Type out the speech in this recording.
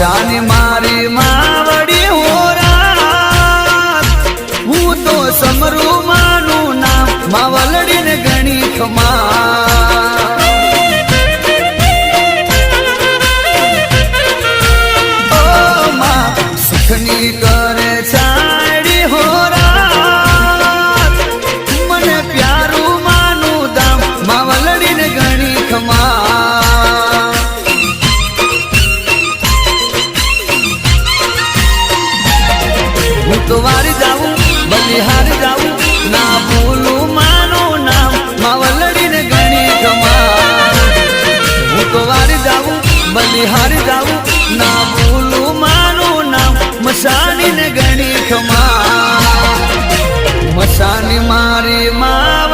મશાની મારી માવડી હોરા હું તો સમરૂ માનું નામ માવલડી ને ગણી ખમા ઓ માં સુખની કરે છાડી હોરા મને પ્યારું માનું દામ માવલડી ને ગણી ખમા તો વારી જાઉં બલિહારી જાઉં ના ભૂલું માનું નામ માવલડી ને ગણી ખમા હું તો વારી જાઉં બલિહારી જાઉં ના ભૂલું માનું નામ મસાની ને ગણી ખમા મસાની મારી મા